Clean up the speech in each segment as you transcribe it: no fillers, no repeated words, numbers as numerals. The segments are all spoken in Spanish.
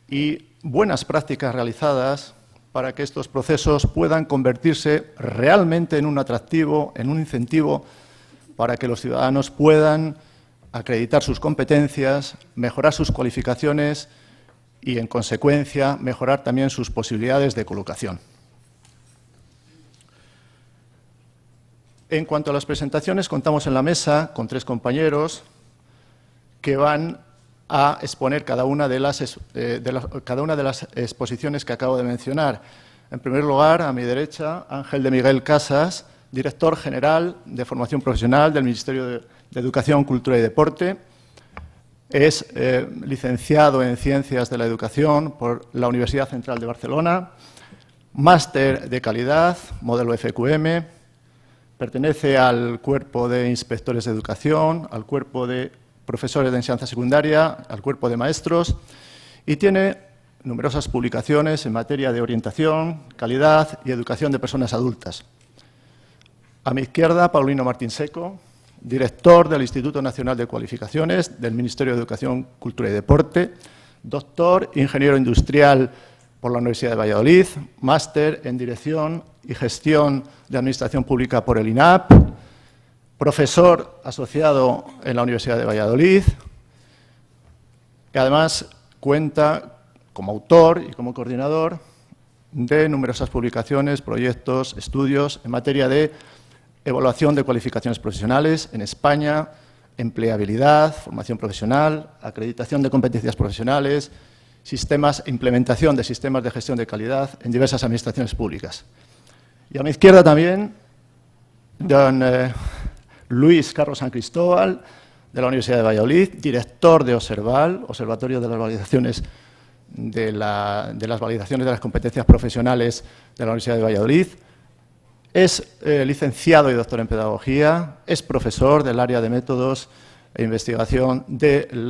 y buenas prácticas realizadas para que estos procesos puedan convertirse realmente en un atractivo, en un incentivo para que los ciudadanos puedan acreditar sus competencias, mejorar sus cualificaciones y, en consecuencia, mejorar también sus posibilidades de colocación. En cuanto a las presentaciones, contamos en la mesa con 3 compañeros que van a exponer cada una de las exposiciones que acabo de mencionar. En primer lugar, a mi derecha, Ángel de Miguel Casas, director general de Formación Profesional del Ministerio de Educación, Cultura y Deporte. Es licenciado en Ciencias de la Educación por la Universidad Central de Barcelona, máster de calidad, modelo FQM, pertenece al cuerpo de inspectores de educación, al cuerpo de profesores de enseñanza secundaria, al cuerpo de maestros y tiene numerosas publicaciones en materia de orientación, calidad y educación de personas adultas. A mi izquierda, Paulino Martín Seco, director del Instituto Nacional de Cualificaciones del Ministerio de Educación, Cultura y Deporte, doctor, ingeniero industrial por la Universidad de Valladolid, máster en Dirección y Gestión de Administración Pública por el INAP, profesor asociado en la Universidad de Valladolid, que además cuenta como autor y como coordinador de numerosas publicaciones, proyectos, estudios en materia de evaluación de cualificaciones profesionales en España, empleabilidad, formación profesional, acreditación de competencias profesionales, implementación de sistemas de gestión de calidad en diversas administraciones públicas. Y a mi izquierda también, don Luis Carlos San Cristóbal, de la Universidad de Valladolid, director de Observal, Observatorio de las Validaciones de las competencias profesionales de la Universidad de Valladolid. Es licenciado y doctor en Pedagogía, es profesor del área de métodos e investigación del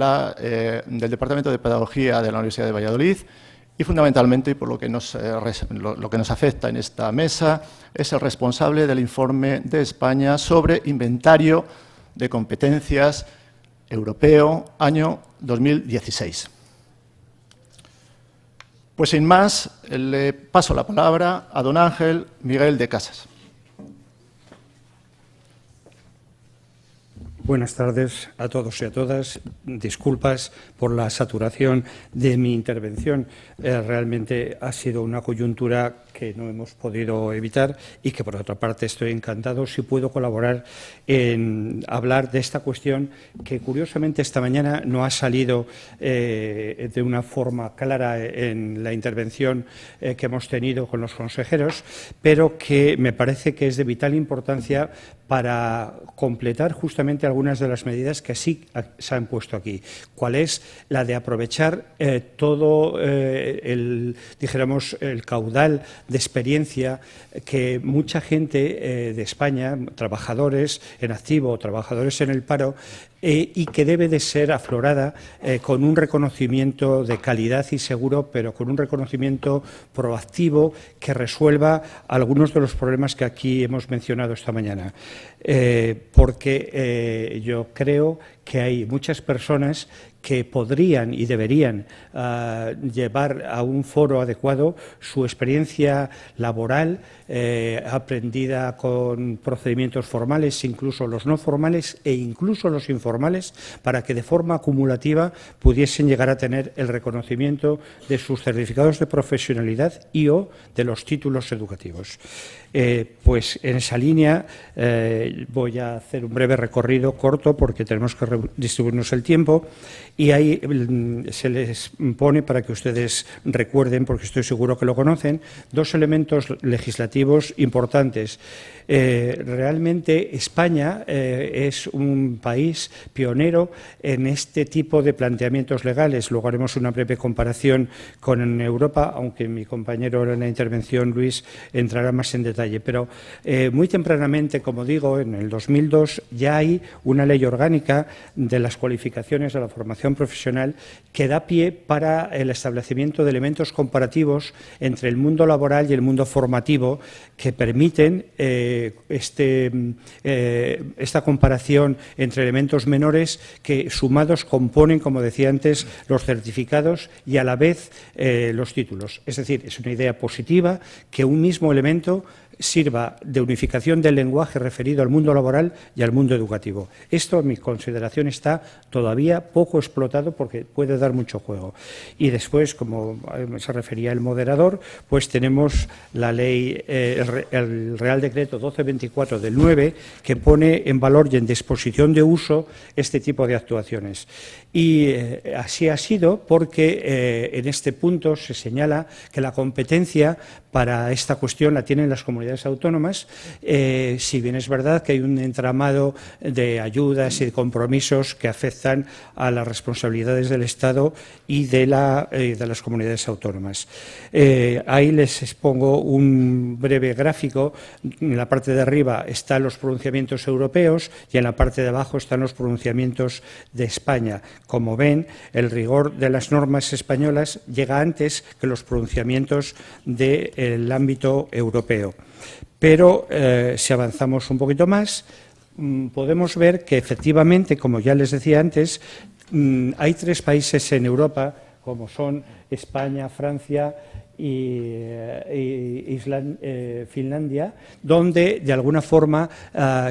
Departamento de Pedagogía de la Universidad de Valladolid y, fundamentalmente, y por lo que nos afecta en esta mesa, es el responsable del informe de España sobre inventario de competencias europeo año 2016. Pues, sin más, le paso la palabra a don Ángel Miguel de Casas. Buenas tardes a todos y a todas. Disculpas por la saturación de mi intervención. Realmente ha sido una coyuntura que no hemos podido evitar y que, por otra parte, estoy encantado si puedo colaborar en hablar de esta cuestión que, curiosamente, esta mañana no ha salido de una forma clara en la intervención que hemos tenido con los consejeros, pero que me parece que es de vital importancia para completar justamente algunas de las medidas que sí se han puesto aquí. ¿Cuál es? La de aprovechar todo el caudal de experiencia que mucha gente de España, trabajadores en activo o trabajadores en el paro, y que debe de ser aflorada con un reconocimiento de calidad y seguro, pero con un reconocimiento proactivo que resuelva algunos de los problemas que aquí hemos mencionado esta mañana. Porque yo creo que hay muchas personas que podrían y deberían llevar a un foro adecuado su experiencia laboral aprendida con procedimientos formales, incluso los no formales e incluso los informales, para que de forma acumulativa pudiesen llegar a tener el reconocimiento de sus certificados de profesionalidad y o de los títulos educativos. Pues en esa línea voy a hacer un breve recorrido corto porque tenemos que distribuirnos el tiempo y ahí se les pone, para que ustedes recuerden, porque estoy seguro que lo conocen, 2 elementos legislativos importantes. Realmente España es un país pionero en este tipo de planteamientos legales. Luego haremos una breve comparación con Europa, aunque mi compañero en la intervención, Luis, entrará más en detalle. Pero muy tempranamente, como digo, en el 2002 ya hay una ley orgánica de las cualificaciones de la formación educación profesional que da pie para el establecimiento de elementos comparativos entre el mundo laboral y el mundo formativo que permiten esta comparación entre elementos menores que sumados componen, como decía antes, los certificados y a la vez los títulos. Es decir, es una idea positiva que un mismo elemento sirva de unificación del lenguaje referido al mundo laboral y al mundo educativo. Esto, en mi consideración, está todavía poco explotado porque puede dar mucho juego. Y después, como se refería el moderador, pues tenemos la ley, el Real Decreto 1224 del 9, que pone en valor y en disposición de uso este tipo de actuaciones. Y así ha sido porque en este punto se señala que la competencia para esta cuestión la tienen las comunidades autónomas, si bien es verdad que hay un entramado de ayudas y de compromisos que afectan a las responsabilidades del Estado y de las comunidades autónomas. Ahí les expongo un breve gráfico. En la parte de arriba están los pronunciamientos europeos y en la parte de abajo están los pronunciamientos de España. Como ven, el rigor de las normas españolas llega antes que los pronunciamientos del ámbito europeo. Pero si avanzamos un poquito más, podemos ver que efectivamente, como ya les decía antes, hay 3 países en Europa, como son España, Francia y Finlandia, donde de alguna forma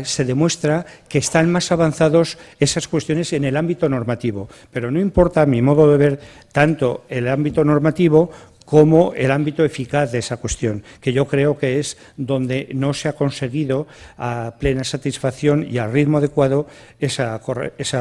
se demuestra que están más avanzados esas cuestiones en el ámbito normativo. Pero no importa, a mi modo de ver, tanto el ámbito normativo como el ámbito eficaz de esa cuestión, que yo creo que es donde no se ha conseguido a plena satisfacción y al ritmo adecuado esa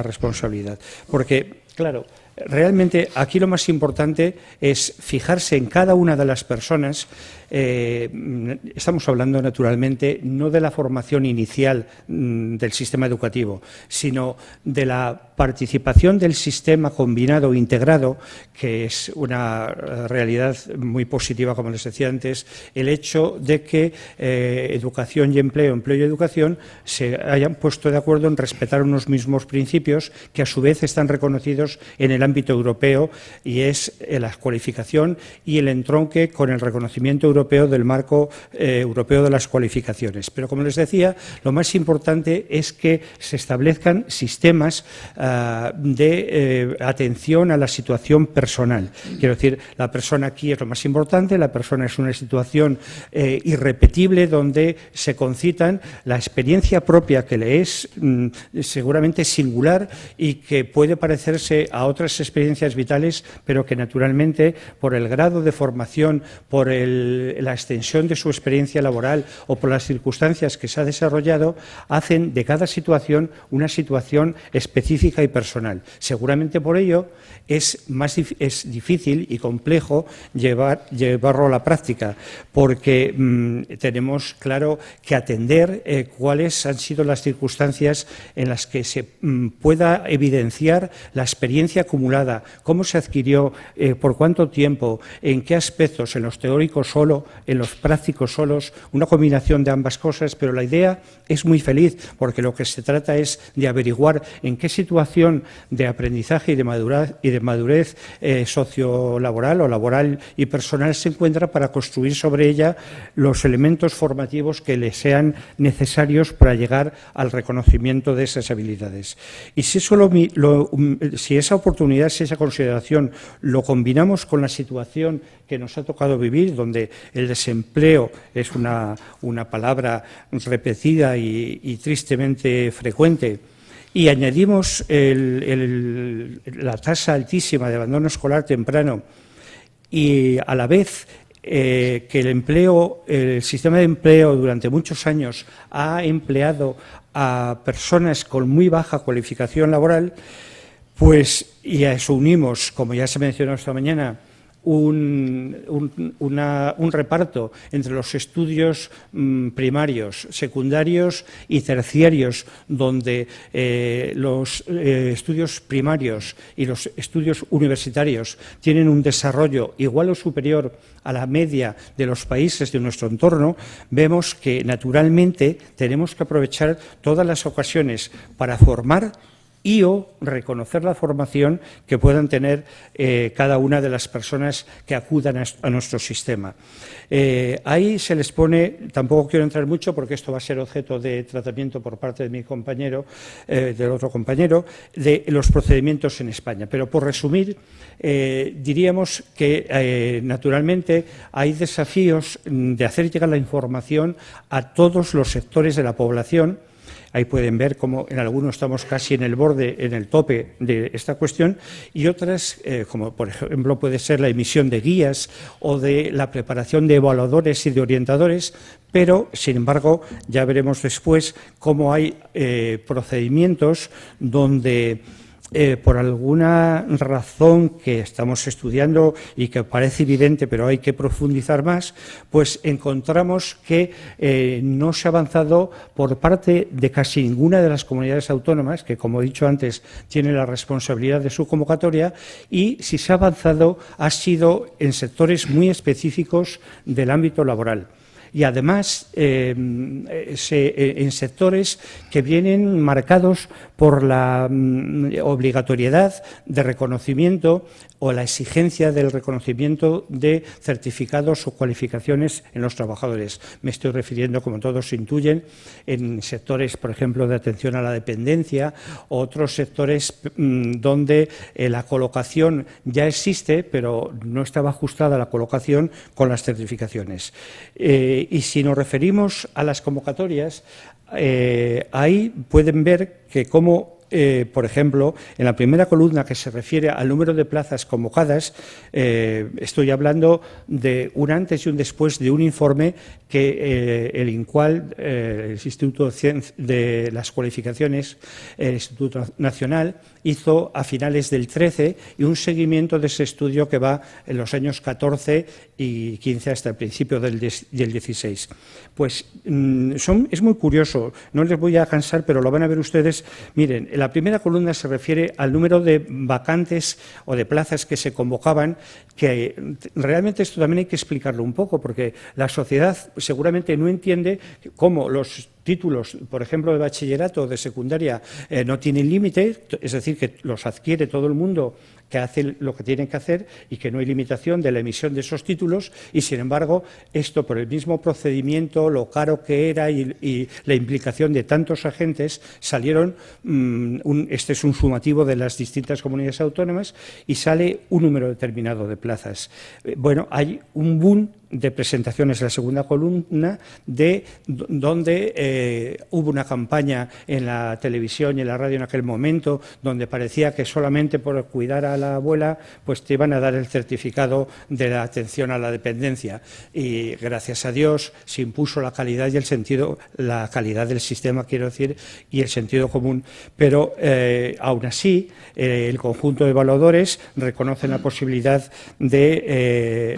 responsabilidad. Porque, claro, realmente aquí lo más importante es fijarse en cada una de las personas. Estamos hablando naturalmente no de la formación inicial del sistema educativo, sino de la participación del sistema combinado integrado, que es una realidad muy positiva, como les decía antes, el hecho de que educación y empleo, empleo y educación se hayan puesto de acuerdo en respetar unos mismos principios que a su vez están reconocidos en el ámbito europeo, y es la cualificación y el entronque con el reconocimiento europeo del marco europeo de las cualificaciones. Pero, como les decía, lo más importante es que se establezcan sistemas de atención a la situación personal. Quiero decir, la persona aquí es lo más importante, la persona es una situación irrepetible donde se concitan la experiencia propia que le es seguramente singular y que puede parecerse a otras experiencias vitales, pero que naturalmente por el grado de formación, por la extensión de su experiencia laboral o por las circunstancias que se ha desarrollado, hacen de cada situación una situación específica y personal. Seguramente por ello es difícil y complejo llevarlo a la práctica, porque tenemos claro que atender cuáles han sido las circunstancias en las que se pueda evidenciar la experiencia acumulada, cómo se adquirió, por cuánto tiempo, en qué aspectos, en los teóricos solo, en los prácticos solos, una combinación de ambas cosas, pero la idea es muy feliz porque lo que se trata es de averiguar en qué situación de aprendizaje y de madurez sociolaboral o laboral y personal se encuentra para construir sobre ella los elementos formativos que le sean necesarios para llegar al reconocimiento de esas habilidades. Y si esa oportunidad, si esa consideración lo combinamos con la situación que nos ha tocado vivir, donde el desempleo es una palabra repetida y tristemente frecuente, y añadimos la tasa altísima de abandono escolar temprano y a la vez que el sistema de empleo durante muchos años ha empleado a personas con muy baja cualificación laboral, pues y a eso unimos, como ya se mencionó esta mañana, un reparto entre los estudios primarios, secundarios y terciarios, donde los estudios primarios y los estudios universitarios tienen un desarrollo igual o superior a la media de los países de nuestro entorno, vemos que naturalmente tenemos que aprovechar todas las ocasiones para formar y o reconocer la formación que puedan tener cada una de las personas que acudan a nuestro sistema. Ahí se les pone, tampoco quiero entrar mucho porque esto va a ser objeto de tratamiento por parte de mi compañero, del otro compañero, de los procedimientos en España. Pero por resumir, diríamos que naturalmente hay desafíos de hacer llegar la información a todos los sectores de la población. Ahí pueden ver cómo en algunos estamos casi en el borde, en el tope de esta cuestión, y otras, como por ejemplo puede ser la emisión de guías o de la preparación de evaluadores y de orientadores, pero sin embargo ya veremos después cómo hay procedimientos donde por alguna razón que estamos estudiando y que parece evidente, pero hay que profundizar más, pues encontramos que no se ha avanzado por parte de casi ninguna de las comunidades autónomas, que como he dicho antes, tiene la responsabilidad de su convocatoria, y si se ha avanzado ha sido en sectores muy específicos del ámbito laboral. Y además en sectores que vienen marcados por la obligatoriedad de reconocimiento o la exigencia del reconocimiento de certificados o cualificaciones en los trabajadores. Me estoy refiriendo, como todos intuyen, en sectores, por ejemplo, de atención a la dependencia, o otros sectores donde la colocación ya existe, pero no estaba ajustada la colocación con las certificaciones. Y si nos referimos a las convocatorias, ahí pueden ver que cómo, por ejemplo, en la primera columna que se refiere al número de plazas convocadas, estoy hablando de un antes y un después de un informe que el INCUAL, el Instituto de las Cualificaciones, el Instituto Nacional, hizo a finales del 13 y un seguimiento de ese estudio que va en los años 14 y 15 hasta el principio del 16. Pues es muy curioso, no les voy a cansar, pero lo van a ver ustedes. Miren, la primera columna se refiere al número de vacantes o de plazas que se convocaban, que realmente esto también hay que explicarlo un poco, porque la sociedad seguramente no entiende cómo los títulos, por ejemplo, de bachillerato o de secundaria no tienen límite, es decir, que los adquiere todo el mundo, que hace lo que tienen que hacer y que no hay limitación de la emisión de esos títulos, y sin embargo esto, por el mismo procedimiento, lo caro que era y la implicación de tantos agentes, salieron, este es un sumativo de las distintas comunidades autónomas, y sale un número determinado de plazas. Bueno, hay un boom de presentaciones, la segunda columna, de donde hubo una campaña en la televisión y en la radio en aquel momento, donde parecía que solamente por cuidar a la abuela pues te iban a dar el certificado de la atención a la dependencia, y gracias a Dios se impuso la calidad y el sentido, la calidad del sistema, quiero decir, y el sentido común, pero aún así el conjunto de evaluadores reconocen la posibilidad de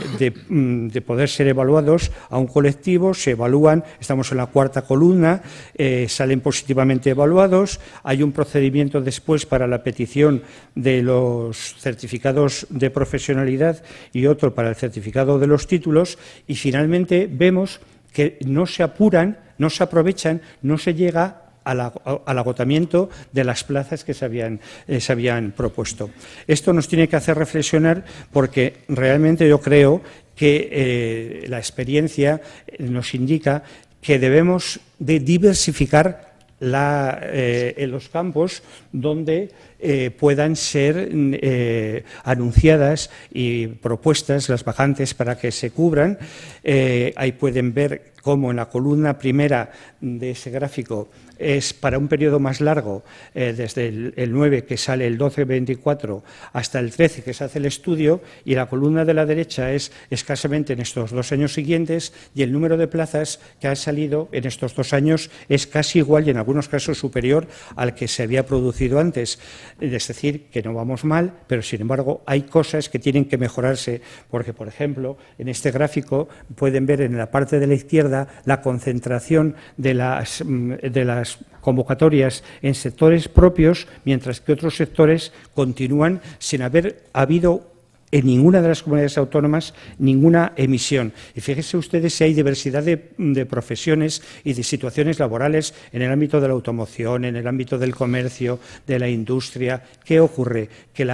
poder ser evaluados a un colectivo, se evalúan, estamos en la cuarta columna, salen positivamente evaluados, hay un procedimiento después para la petición de los certificados de profesionalidad y otro para el certificado de los títulos, y finalmente vemos que no se apuran, no se aprovechan, no se llega al agotamiento de las plazas que se habían propuesto. Esto nos tiene que hacer reflexionar, porque realmente yo creo que la experiencia nos indica que debemos de diversificar en los campos donde puedan ser anunciadas y propuestas las vacantes para que se cubran. Ahí pueden ver cómo en la columna primera de ese gráfico es para un periodo más largo, desde el 9, que sale el 12-24, hasta el 13, que se hace el estudio, y la columna de la derecha es escasamente en estos 2 años siguientes, y el número de plazas que han salido en estos 2 años es casi igual y en algunos casos superior al que se había producido antes. Es decir, que no vamos mal, pero sin embargo hay cosas que tienen que mejorarse, porque, por ejemplo, en este gráfico pueden ver en la parte de la izquierda la concentración de las convocatorias en sectores propios, mientras que otros sectores continúan sin haber habido en ninguna de las comunidades autónomas ninguna emisión. Y fíjense ustedes si hay diversidad de profesiones y de situaciones laborales en el ámbito de la automoción, en el ámbito del comercio, de la industria. ¿Qué ocurre? Que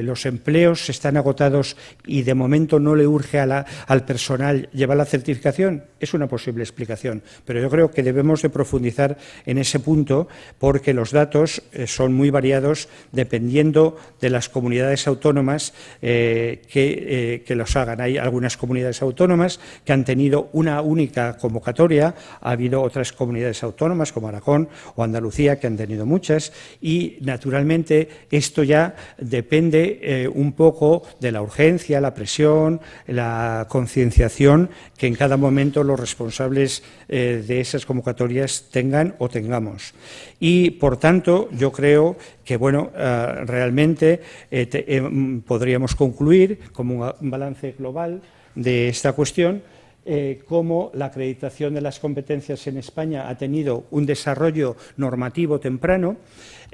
los empleos están agotados y de momento no le urge al personal llevar la certificación. Es una posible explicación, pero yo creo que debemos de profundizar en ese punto porque los datos son muy variados dependiendo de las comunidades autónomas que los hagan. Hay algunas comunidades autónomas que han tenido una única convocatoria, ha habido otras comunidades autónomas como Aragón o Andalucía que han tenido muchas y naturalmente esto ya depende un poco de la urgencia, la presión, la concienciación que en cada momento los responsables de esas convocatorias tengan o tengamos. Y, por tanto, yo creo que, bueno, realmente podríamos concluir como un balance global de esta cuestión cómo la acreditación de las competencias en España ha tenido un desarrollo normativo temprano.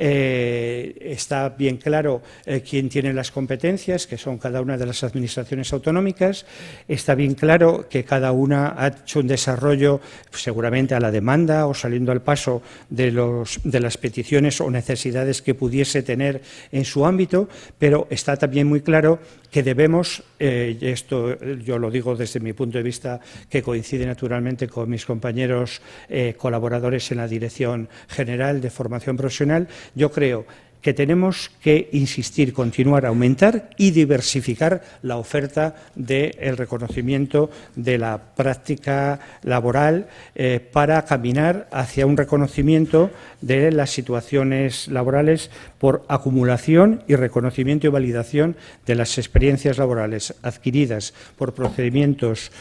Está bien claro quién tiene las competencias, que son cada una de las administraciones autonómicas. Está bien claro que cada una ha hecho un desarrollo seguramente a la demanda o saliendo al paso de las peticiones o necesidades que pudiese tener en su ámbito, pero está también muy claro que debemos, y esto yo lo digo desde mi punto de vista, que coincide naturalmente con mis compañeros colaboradores en la Dirección General de Formación Profesional, yo creo que tenemos que insistir, continuar, aumentar y diversificar la oferta del reconocimiento de la práctica laboral para caminar hacia un reconocimiento de las situaciones laborales por acumulación y reconocimiento y validación de las experiencias laborales adquiridas por procedimientos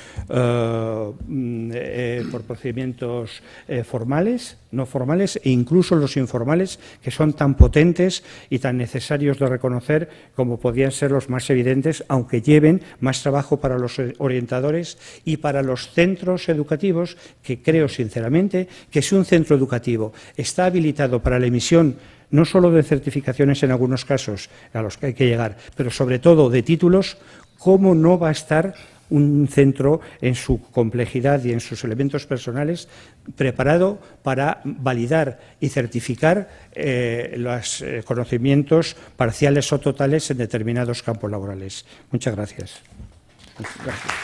formales, no formales e incluso los informales, que son tan potentes y tan necesarios de reconocer como podían ser los más evidentes, aunque lleven más trabajo para los orientadores y para los centros educativos, que creo sinceramente que si un centro educativo está habilitado para la emisión no solo de certificaciones en algunos casos a los que hay que llegar, pero sobre todo de títulos, ¿cómo no va a estar un centro en su complejidad y en sus elementos personales preparado para validar y certificar los conocimientos parciales o totales en determinados campos laborales? Muchas gracias. Gracias.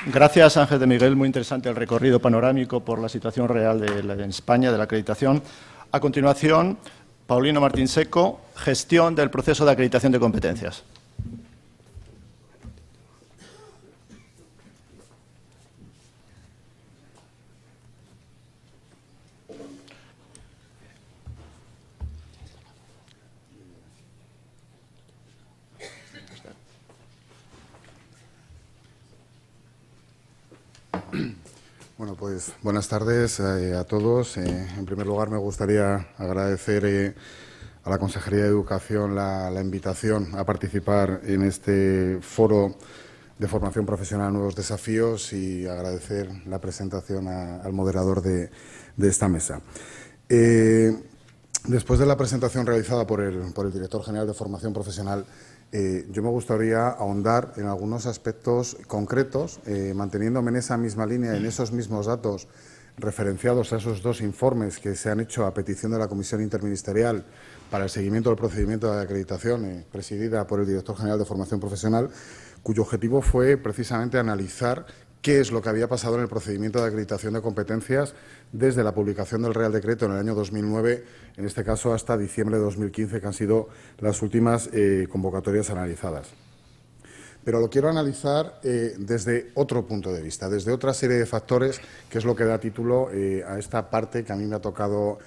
Gracias, Ángel de Miguel. Muy interesante el recorrido panorámico por la situación real en España de la acreditación. A continuación, Paulino Martín Seco, gestión del proceso de acreditación de competencias. Bueno, pues buenas tardes a todos. En primer lugar, me gustaría agradecer a la Consejería de Educación la invitación a participar en este foro de formación profesional Nuevos Desafíos y agradecer la presentación al moderador de esta mesa. Después de la presentación realizada por el Director General de Formación Profesional, yo me gustaría ahondar en algunos aspectos concretos, manteniéndome en esa misma línea, en esos mismos datos referenciados a esos dos informes que se han hecho a petición de la Comisión Interministerial para el seguimiento del procedimiento de acreditación, presidida por el Director General de Formación Profesional, cuyo objetivo fue precisamente analizar qué es lo que había pasado en el procedimiento de acreditación de competencias desde la publicación del Real Decreto en el año 2009, en este caso hasta diciembre de 2015, que han sido las últimas convocatorias analizadas. Pero lo quiero analizar desde otro punto de vista, desde otra serie de factores, que es lo que da título a esta parte que a mí me ha tocado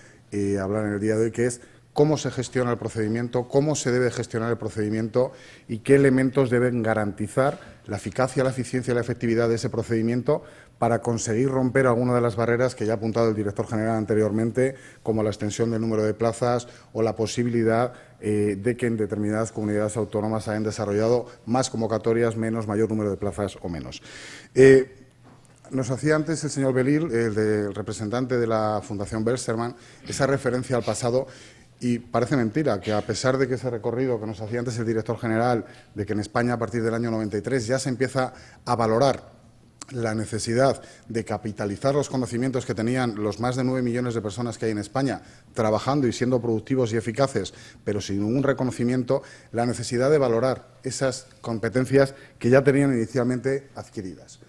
hablar en el día de hoy, que es cómo se gestiona el procedimiento, cómo se debe gestionar el procedimiento y qué elementos deben garantizar la eficacia, la eficiencia y la efectividad de ese procedimiento para conseguir romper alguna de las barreras que ya ha apuntado el director general anteriormente, como la extensión del número de plazas o la posibilidad de que en determinadas comunidades autónomas hayan desarrollado más convocatorias, menos, mayor número de plazas o menos. Nos hacía antes el señor Belil, el representante de la Fundación Berstermann, esa referencia al pasado. Y parece mentira que, a pesar de que ese recorrido que nos hacía antes el director general, de que en España a partir del año 93 ya se empieza a valorar la necesidad de capitalizar los conocimientos que tenían los más de 9 millones de personas que hay en España trabajando y siendo productivos y eficaces, pero sin ningún reconocimiento, la necesidad de valorar esas competencias que ya tenían inicialmente adquiridas.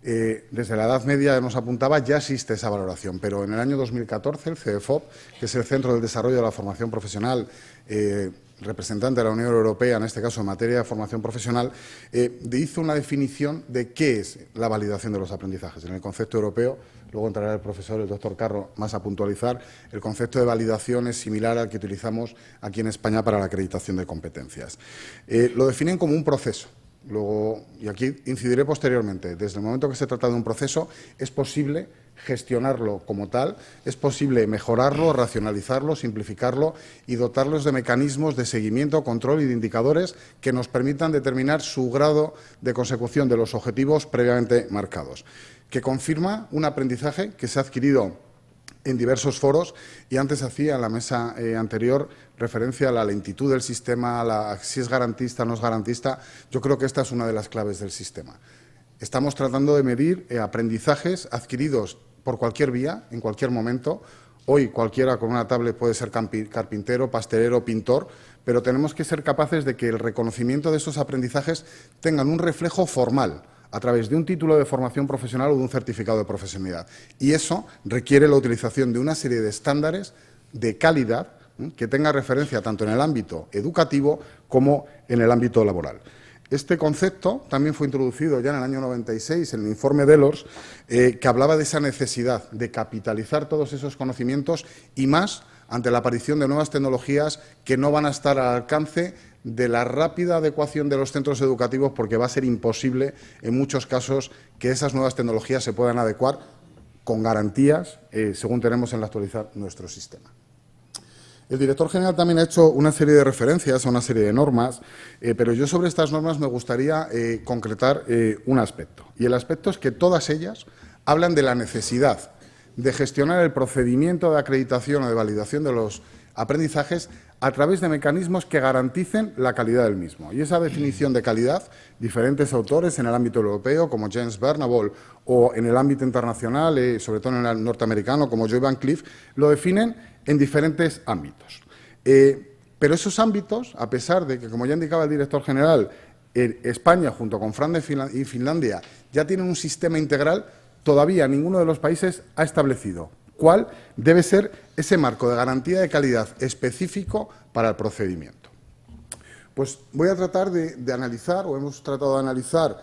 Desde la Edad Media, nos apuntaba, ya existe esa valoración, pero en el año 2014 el CEDEFOP, que es el Centro del Desarrollo de la Formación Profesional, representante de la Unión Europea, en este caso en materia de formación profesional, hizo una definición de qué es la validación de los aprendizajes. En el concepto europeo, luego entrará el profesor, el doctor Carro, más a puntualizar, el concepto de validación es similar al que utilizamos aquí en España para la acreditación de competencias. Lo definen como un proceso. Luego, y aquí incidiré posteriormente, desde el momento que se trata de un proceso, es posible gestionarlo como tal, es posible mejorarlo, racionalizarlo, simplificarlo y dotarlos de mecanismos de seguimiento, control y de indicadores que nos permitan determinar su grado de consecución de los objetivos previamente marcados, que confirma un aprendizaje que se ha adquirido en diversos foros, y antes hacía en la mesa anterior referencia a la lentitud del sistema, si es garantista o no es garantista. Yo creo que esta es una de las claves del sistema. Estamos tratando de medir aprendizajes adquiridos por cualquier vía, en cualquier momento. Hoy cualquiera con una tablet puede ser carpintero, pastelero, pintor, pero tenemos que ser capaces de que el reconocimiento de esos aprendizajes tengan un reflejo formal, a través de un título de formación profesional o de un certificado de profesionalidad. Y eso requiere la utilización de una serie de estándares de calidad que tenga referencia tanto en el ámbito educativo como en el ámbito laboral. Este concepto también fue introducido ya en el año 96 en el informe Delors, que hablaba de esa necesidad de capitalizar todos esos conocimientos y más ante la aparición de nuevas tecnologías que no van a estar al alcance de la rápida adecuación de los centros educativos, porque va a ser imposible en muchos casos que esas nuevas tecnologías se puedan adecuar con garantías, según tenemos en la actualidad nuestro sistema. El director general también ha hecho una serie de referencias a una serie de normas, pero yo sobre estas normas me gustaría concretar un aspecto. Y el aspecto es que todas ellas hablan de la necesidad de gestionar el procedimiento de acreditación o de validación de los aprendizajes a través de mecanismos que garanticen la calidad del mismo. Y esa definición de calidad, diferentes autores en el ámbito europeo, como James Bernabol, o en el ámbito internacional, sobre todo en el norteamericano, como Joy Van Cliff, lo definen en diferentes ámbitos. Pero esos ámbitos, a pesar de que, como ya indicaba el director general, España, junto con Francia y Finlandia, ya tienen un sistema integral, todavía ninguno de los países ha establecido cuál debe ser ese marco de garantía de calidad específico para el procedimiento. Pues voy a tratar de analizar, o hemos tratado de analizar,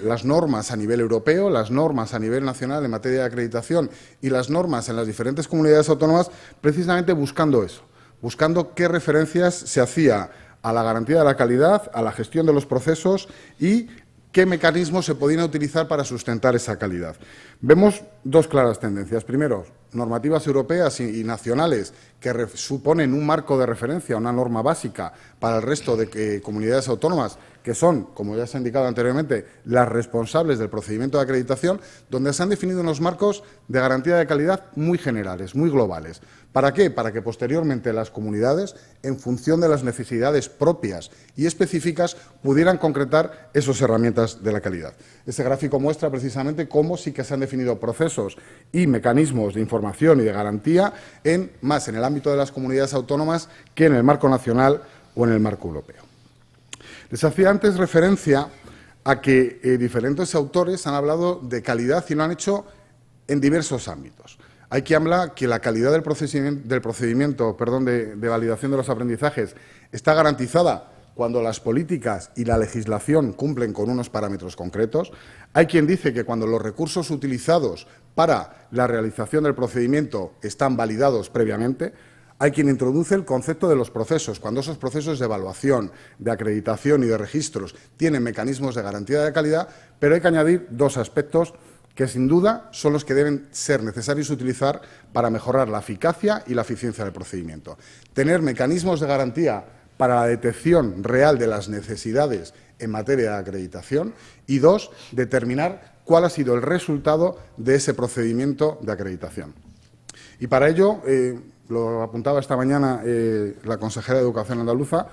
las normas a nivel europeo, las normas a nivel nacional en materia de acreditación y las normas en las diferentes comunidades autónomas, precisamente buscando eso, buscando qué referencias se hacía a la garantía de la calidad, a la gestión de los procesos y qué mecanismos se podían utilizar para sustentar esa calidad. Vemos dos claras tendencias. Primero, normativas europeas y nacionales que suponen un marco de referencia, una norma básica para el resto de comunidades autónomas, que son, como ya se ha indicado anteriormente, las responsables del procedimiento de acreditación, donde se han definido unos marcos de garantía de calidad muy generales, muy globales. ¿Para qué? Para que posteriormente las comunidades, en función de las necesidades propias y específicas, pudieran concretar esas herramientas de la calidad. Este gráfico muestra precisamente cómo sí que se han definido procesos y mecanismos de información y de garantía más en el ámbito de las comunidades autónomas que en el marco nacional o en el marco europeo. Les hacía antes referencia a que diferentes autores han hablado de calidad y lo han hecho en diversos ámbitos. Hay quien habla que la calidad del procedimiento de validación de los aprendizajes está garantizada cuando las políticas y la legislación cumplen con unos parámetros concretos. Hay quien dice que cuando los recursos utilizados para la realización del procedimiento están validados previamente. Hay quien introduce el concepto de los procesos, cuando esos procesos de evaluación, de acreditación y de registros tienen mecanismos de garantía de calidad, pero hay que añadir dos aspectos que sin duda son los que deben ser necesarios utilizar para mejorar la eficacia y la eficiencia del procedimiento. Tener mecanismos de garantía para la detección real de las necesidades en materia de acreditación y dos, determinar cuál ha sido el resultado de ese procedimiento de acreditación. Y para ello lo apuntaba esta mañana la consejera de Educación andaluza,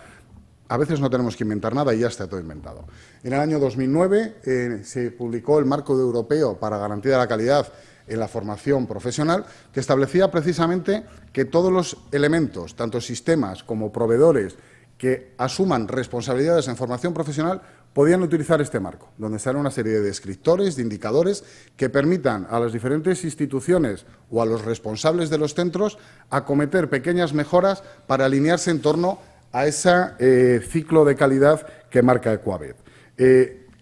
a veces no tenemos que inventar nada y ya está todo inventado. En el año 2009 se publicó el Marco Europeo para Garantía de la Calidad en la Formación Profesional, que establecía precisamente que todos los elementos, tanto sistemas como proveedores, que asuman responsabilidades en formación profesional, podían utilizar este marco, donde sale una serie de descriptores, de indicadores, que permitan a las diferentes instituciones o a los responsables de los centros acometer pequeñas mejoras para alinearse en torno a ese ciclo de calidad que marca Equavet.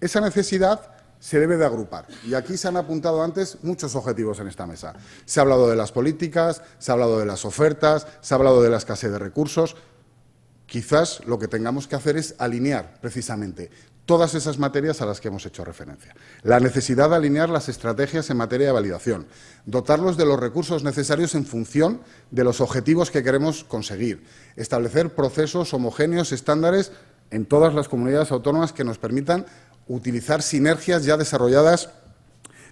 Esa necesidad se debe de agrupar. Y aquí se han apuntado antes muchos objetivos en esta mesa. Se ha hablado de las políticas, se ha hablado de las ofertas, se ha hablado de la escasez de recursos. Quizás lo que tengamos que hacer es alinear precisamente todas esas materias a las que hemos hecho referencia. La necesidad de alinear las estrategias en materia de validación, dotarlos de los recursos necesarios en función de los objetivos que queremos conseguir, establecer procesos homogéneos, estándares en todas las comunidades autónomas que nos permitan utilizar sinergias ya desarrolladas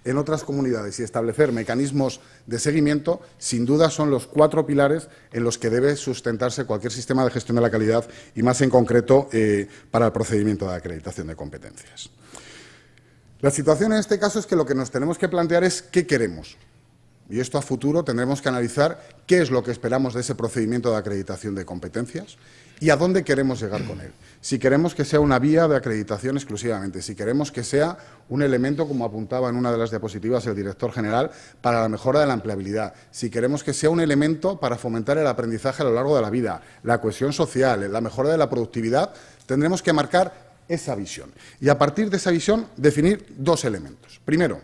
en otras comunidades y establecer mecanismos de seguimiento, sin duda son los 4 pilares en los que debe sustentarse cualquier sistema de gestión de la calidad y más en concreto para el procedimiento de acreditación de competencias. La situación en este caso es que lo que nos tenemos que plantear es qué queremos. Y esto a futuro tendremos que analizar qué es lo que esperamos de ese procedimiento de acreditación de competencias y a dónde queremos llegar con él. Si queremos que sea una vía de acreditación exclusivamente, si queremos que sea un elemento, como apuntaba en una de las diapositivas el director general, para la mejora de la empleabilidad, si queremos que sea un elemento para fomentar el aprendizaje a lo largo de la vida, la cohesión social, la mejora de la productividad, tendremos que marcar esa visión. Y a partir de esa visión definir 2 elementos. Primero,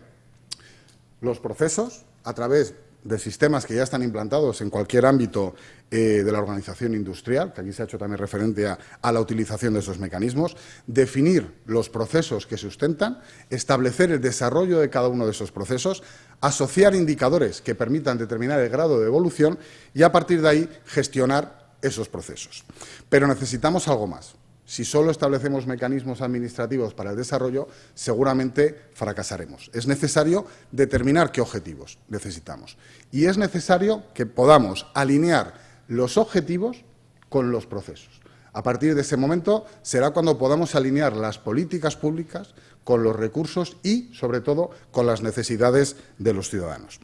los procesos a través de sistemas que ya están implantados en cualquier ámbito de la organización industrial, que aquí se ha hecho también referencia a la utilización de esos mecanismos, definir los procesos que sustentan, establecer el desarrollo de cada uno de esos procesos, asociar indicadores que permitan determinar el grado de evolución y a partir de ahí gestionar esos procesos. Pero necesitamos algo más. Si solo establecemos mecanismos administrativos para el desarrollo, seguramente fracasaremos. Es necesario determinar qué objetivos necesitamos. Y es necesario que podamos alinear los objetivos con los procesos. A partir de ese momento será cuando podamos alinear las políticas públicas con los recursos y, sobre todo, con las necesidades de los ciudadanos.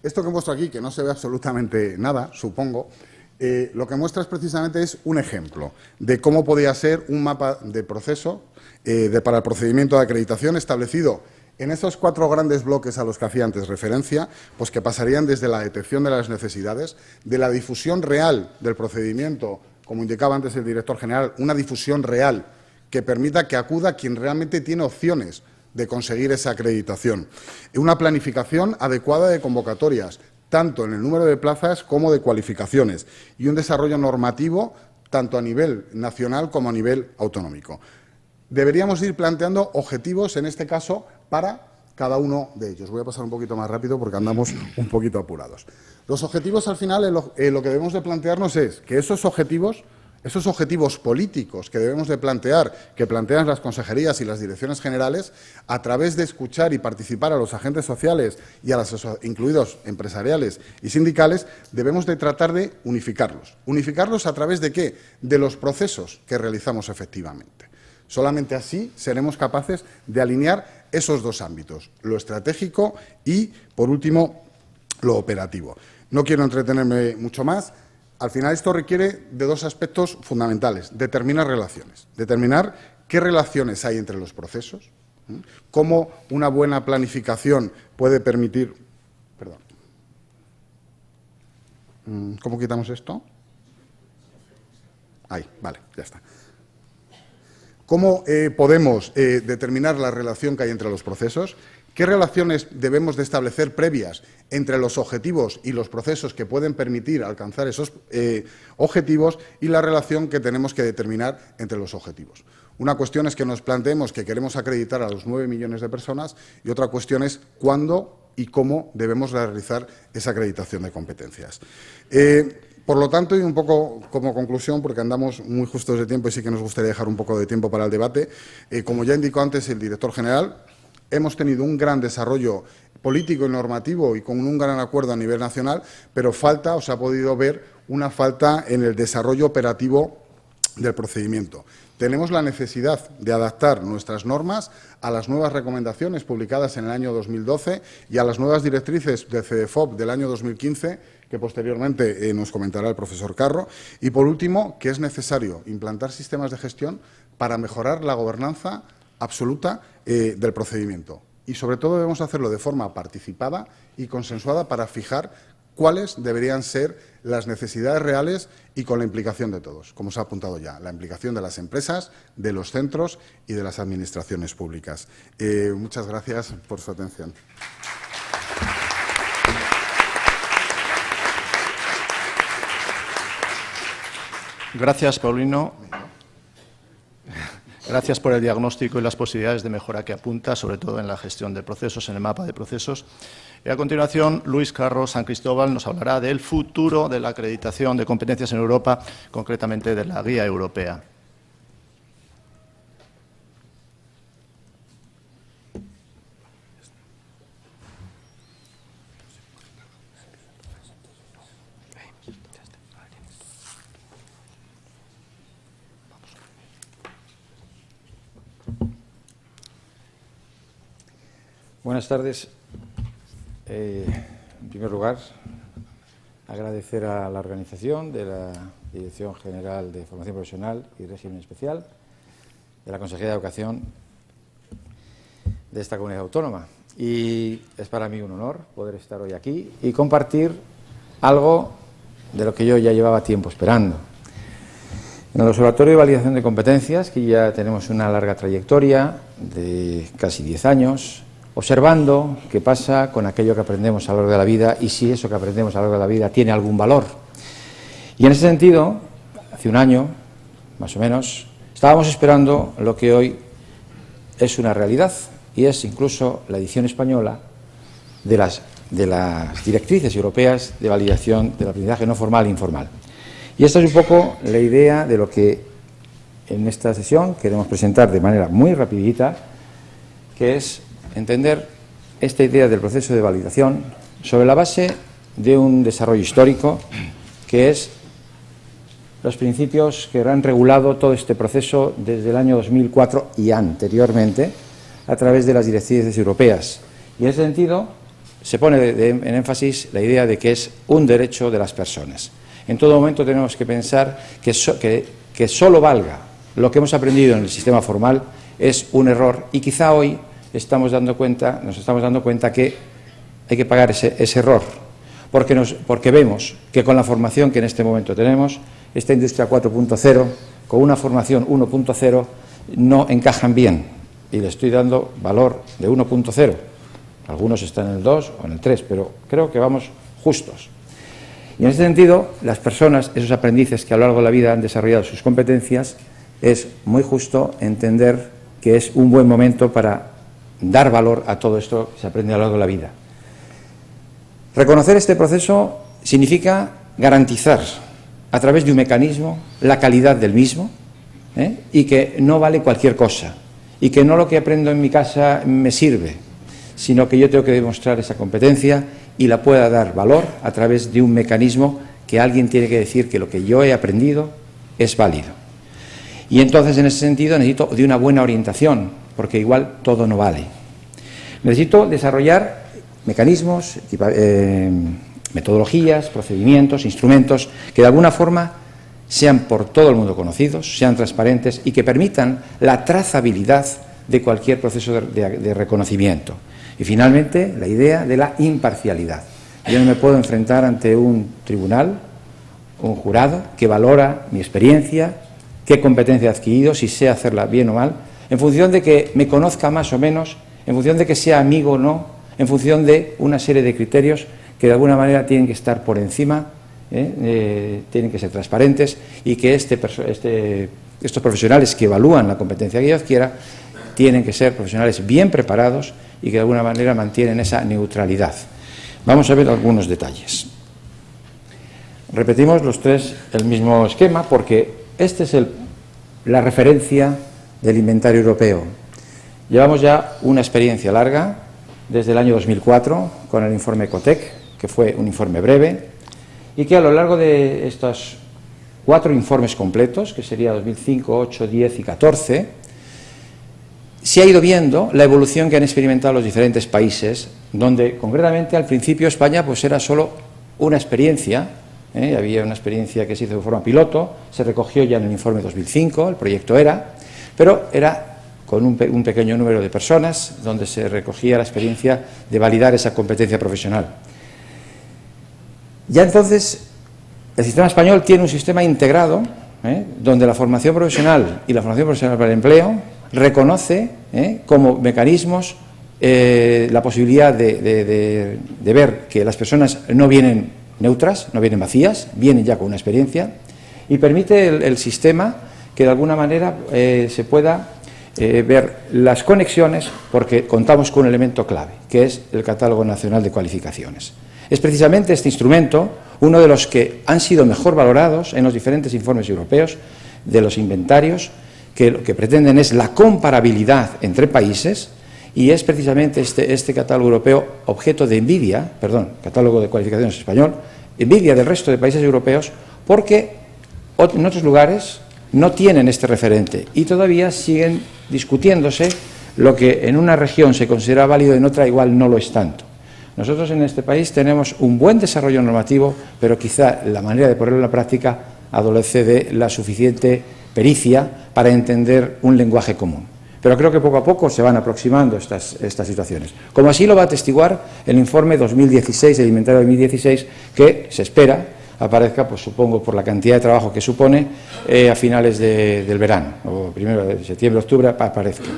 Esto que muestro aquí, que no se ve absolutamente nada, supongo, lo que muestra es precisamente un ejemplo de cómo podría ser un mapa de proceso para el procedimiento de acreditación establecido en esos 4 grandes bloques a los que hacía antes referencia, pues que pasarían desde la detección de las necesidades, de la difusión real del procedimiento, como indicaba antes el director general, una difusión real que permita que acuda quien realmente tiene opciones de conseguir esa acreditación, una planificación adecuada de convocatorias, tanto en el número de plazas como de cualificaciones, y un desarrollo normativo tanto a nivel nacional como a nivel autonómico. Deberíamos ir planteando objetivos, en este caso, para cada uno de ellos. Voy a pasar un poquito más rápido porque andamos un poquito apurados. Los objetivos, al final, lo que debemos de plantearnos es que esos objetivos políticos que debemos de plantear, que plantean las consejerías y las direcciones generales, a través de escuchar y participar a los agentes sociales y a los incluidos empresariales y sindicales, debemos de tratar de unificarlos. ¿Unificarlos a través de qué? De los procesos que realizamos efectivamente. Solamente así seremos capaces de alinear esos 2 ámbitos, lo estratégico y, por último, lo operativo. No quiero entretenerme mucho más. Al final esto requiere de 2 aspectos fundamentales. Determinar relaciones. Determinar qué relaciones hay entre los procesos, cómo una buena planificación puede permitir... Perdón. ¿Cómo quitamos esto? Ahí, vale, ya está. ¿Cómo podemos determinar la relación que hay entre los procesos? ¿Qué relaciones debemos de establecer previas entre los objetivos y los procesos que pueden permitir alcanzar esos objetivos y la relación que tenemos que determinar entre los objetivos? Una cuestión es que nos planteemos que queremos acreditar a los 9 millones de personas y otra cuestión es cuándo y cómo debemos realizar esa acreditación de competencias. Por lo tanto, y un poco como conclusión, porque andamos muy justos de tiempo y sí que nos gustaría dejar un poco de tiempo para el debate, como ya indicó antes el director general, hemos tenido un gran desarrollo político y normativo y con un gran acuerdo a nivel nacional, pero falta, o se ha podido ver, una falta en el desarrollo operativo del procedimiento. Tenemos la necesidad de adaptar nuestras normas a las nuevas recomendaciones publicadas en el año 2012 y a las nuevas directrices del CEDEFOP del año 2015, que posteriormente nos comentará el profesor Carro. Y, por último, que es necesario implantar sistemas de gestión para mejorar la gobernanza absoluta del procedimiento. Y, sobre todo, debemos hacerlo de forma participada y consensuada para fijar cuáles deberían ser las necesidades reales y con la implicación de todos, como se ha apuntado ya, la implicación de las empresas, de los centros y de las administraciones públicas. Muchas gracias por su atención. Gracias, Paulino. Gracias por el diagnóstico y las posibilidades de mejora que apunta, sobre todo en la gestión de procesos, en el mapa de procesos. Y a continuación, Luis Carro San Cristóbal nos hablará del futuro de la acreditación de competencias en Europa, concretamente de la Guía Europea. Buenas tardes. En primer lugar, agradecer a la organización de la Dirección General de Formación Profesional y Régimen Especial de la Consejería de Educación de esta comunidad autónoma. Y es para mí un honor poder estar hoy aquí y compartir algo de lo que yo ya llevaba tiempo esperando. En el Observatorio de Validación de Competencias, que ya tenemos una larga trayectoria de casi 10 años, observando qué pasa con aquello que aprendemos a lo largo de la vida y si eso que aprendemos a lo largo de la vida tiene algún valor. Y en ese sentido, hace un año, más o menos, estábamos esperando lo que hoy es una realidad, y es incluso la edición española de las directrices europeas de validación del aprendizaje no formal e informal. Y esta es un poco la idea de lo que en esta sesión queremos presentar de manera muy rapidita, que es entender esta idea del proceso de validación sobre la base de un desarrollo histórico que es los principios que han regulado todo este proceso desde el año 2004 y anteriormente a través de las directrices europeas. Y en ese sentido se pone en énfasis la idea de que es un derecho de las personas. En todo momento tenemos que pensar que solo valga lo que hemos aprendido en el sistema formal es un error, y quizá hoy nos estamos dando cuenta que hay que pagar ese error, porque vemos que con la formación que en este momento tenemos, esta industria 4.0 con una formación 1.0 no encajan bien, y le estoy dando valor de 1.0. Algunos están en el 2 o en el 3, pero creo que vamos justos. Y en ese sentido, las personas, esos aprendices que a lo largo de la vida han desarrollado sus competencias, es muy justo entender que es un buen momento para dar valor a todo esto que se aprende a lo largo de la vida. Reconocer este proceso significa garantizar a través de un mecanismo la calidad del mismo, y que no vale cualquier cosa, y que no lo que aprendo en mi casa me sirve, sino que yo tengo que demostrar esa competencia y la pueda dar valor a través de un mecanismo que alguien tiene que decir que lo que yo he aprendido es válido. Y entonces, en ese sentido, necesito de una buena orientación, porque igual todo no vale. Necesito desarrollar mecanismos, metodologías, procedimientos, instrumentos que de alguna forma sean por todo el mundo conocidos, sean transparentes y que permitan la trazabilidad de cualquier proceso de reconocimiento. Y finalmente, la idea de la imparcialidad. Yo no me puedo enfrentar ante un tribunal, un jurado, que valora mi experiencia, qué competencia he adquirido, si sé hacerla bien o mal, en función de que me conozca más o menos, en función de que sea amigo o no, en función de una serie de criterios que de alguna manera tienen que estar por encima, tienen que ser transparentes, y que estos profesionales que evalúan la competencia que yo adquiera tienen que ser profesionales bien preparados y que de alguna manera mantienen esa neutralidad. Vamos a ver algunos detalles. Repetimos los tres el mismo esquema porque esta es la referencia del inventario europeo. Llevamos ya una experiencia larga, desde el año 2004, con el informe Ecotec, que fue un informe breve, y que a lo largo de estos 4 informes completos, que sería 2005, 8, 10 y 14, se ha ido viendo la evolución que han experimentado los diferentes países, donde concretamente al principio España pues era solo una experiencia, había una experiencia que se hizo de forma piloto, se recogió ya en el informe 2005, el proyecto ERA, pero era con un pequeño número de personas, donde se recogía la experiencia de validar esa competencia profesional. Ya entonces, el sistema español tiene un sistema integrado, donde la formación profesional y la formación profesional para el empleo reconoce como mecanismos la posibilidad de ver que las personas no vienen neutras, no vienen vacías, vienen ya con una experiencia, y permite el sistema que de alguna manera se pueda ver las conexiones, porque contamos con un elemento clave, que es el Catálogo Nacional de Cualificaciones. Es precisamente este instrumento uno de los que han sido mejor valorados en los diferentes informes europeos de los inventarios, que lo que pretenden es la comparabilidad entre países, y es precisamente este catálogo europeo objeto de envidia, Catálogo de Cualificaciones español, envidia del resto de países europeos, porque en otros lugares no tienen este referente y todavía siguen discutiéndose lo que en una región se considera válido y en otra igual no lo es tanto. Nosotros en este país tenemos un buen desarrollo normativo, pero quizá la manera de ponerlo en la práctica adolece de la suficiente pericia para entender un lenguaje común. Pero creo que poco a poco se van aproximando estas situaciones. Como así lo va a atestiguar el informe 2016, el inventario 2016, que se espera aparezca, pues supongo, por la cantidad de trabajo que supone, a finales del verano, o primero de septiembre, octubre, aparezca.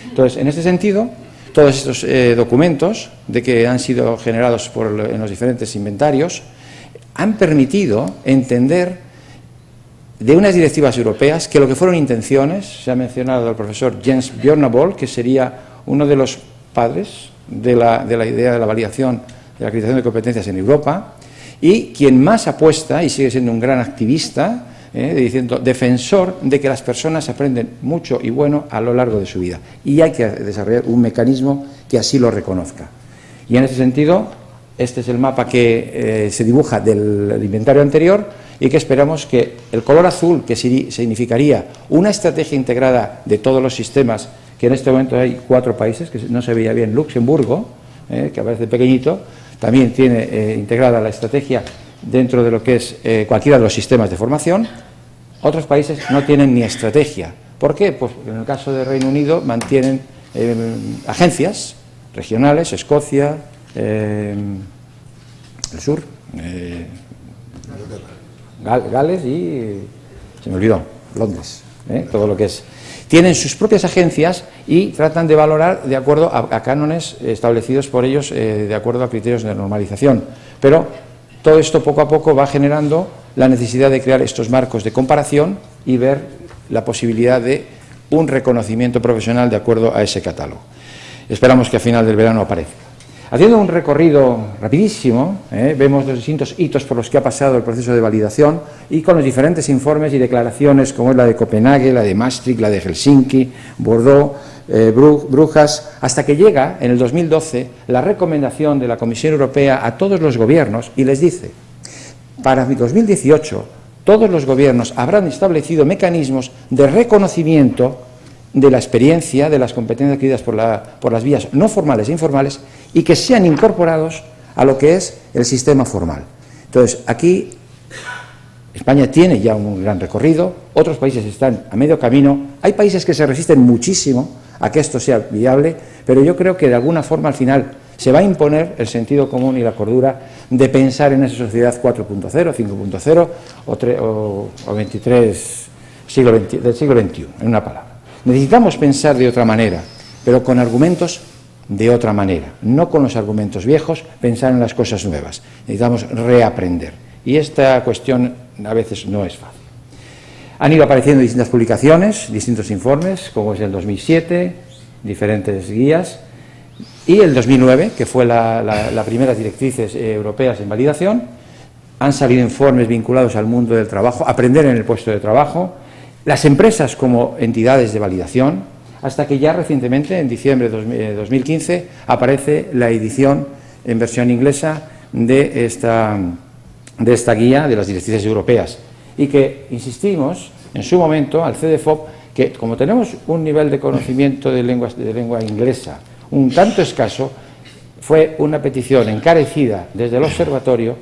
Entonces, en este sentido, todos estos documentos que han sido generados en los diferentes inventarios han permitido entender de unas directivas europeas que lo que fueron intenciones, se ha mencionado al profesor Jens Bjørneboe, que sería uno de los padres de la idea de la validación de la acreditación de competencias en Europa, y quien más apuesta, y sigue siendo un gran activista, diciendo defensor de que las personas aprenden mucho y bueno a lo largo de su vida, y hay que desarrollar un mecanismo que así lo reconozca. Y en ese sentido, este es el mapa que se dibuja del inventario anterior, y que esperamos que el color azul, que significaría una estrategia integrada de todos los sistemas, que en este momento hay 4 países, que no se veía bien, Luxemburgo, que aparece pequeñito, también tiene integrada la estrategia dentro de lo que es cualquiera de los sistemas de formación. Otros países no tienen ni estrategia. ¿Por qué? Pues en el caso de Reino Unido mantienen agencias regionales, Escocia, el sur, Gales y, se me olvidó, Londres, todo lo que es. Tienen sus propias agencias y tratan de valorar de acuerdo a cánones establecidos por ellos, de acuerdo a criterios de normalización. Pero todo esto poco a poco va generando la necesidad de crear estos marcos de comparación y ver la posibilidad de un reconocimiento profesional de acuerdo a ese catálogo. Esperamos que a final del verano aparezca. Haciendo un recorrido rapidísimo, vemos los distintos hitos por los que ha pasado el proceso de validación, y con los diferentes informes y declaraciones, como es la de Copenhague, la de Maastricht, la de Helsinki, Bordeaux, Brujas, hasta que llega en el 2012 la recomendación de la Comisión Europea a todos los gobiernos y les dice: para 2018 todos los gobiernos habrán establecido mecanismos de reconocimiento de la experiencia, de las competencias adquiridas por las vías no formales e informales, y que sean incorporados a lo que es el sistema formal. Entonces, aquí España tiene ya un gran recorrido, otros países están a medio camino, hay países que se resisten muchísimo a que esto sea viable, pero yo creo que de alguna forma al final se va a imponer el sentido común y la cordura de pensar en esa sociedad 4.0, 5.0 o 23 del siglo XXI, en una palabra. Necesitamos pensar de otra manera, pero con argumentos de otra manera, no con los argumentos viejos, pensar en las cosas nuevas. Necesitamos reaprender, y esta cuestión a veces no es fácil. Han ido apareciendo distintas publicaciones, distintos informes, como es el 2007, diferentes guías, y el 2009, que fue las primeras directrices europeas en validación. Han salido informes vinculados al mundo del trabajo, aprender en el puesto de trabajo, las empresas como entidades de validación. hasta que ya recientemente, en diciembre de 2015, aparece la edición en versión inglesa de esta guía de las directrices europeas, y que insistimos en su momento al CEDEFOP que, como tenemos un nivel de conocimiento de lengua inglesa un tanto escaso, fue una petición encarecida desde el observatorio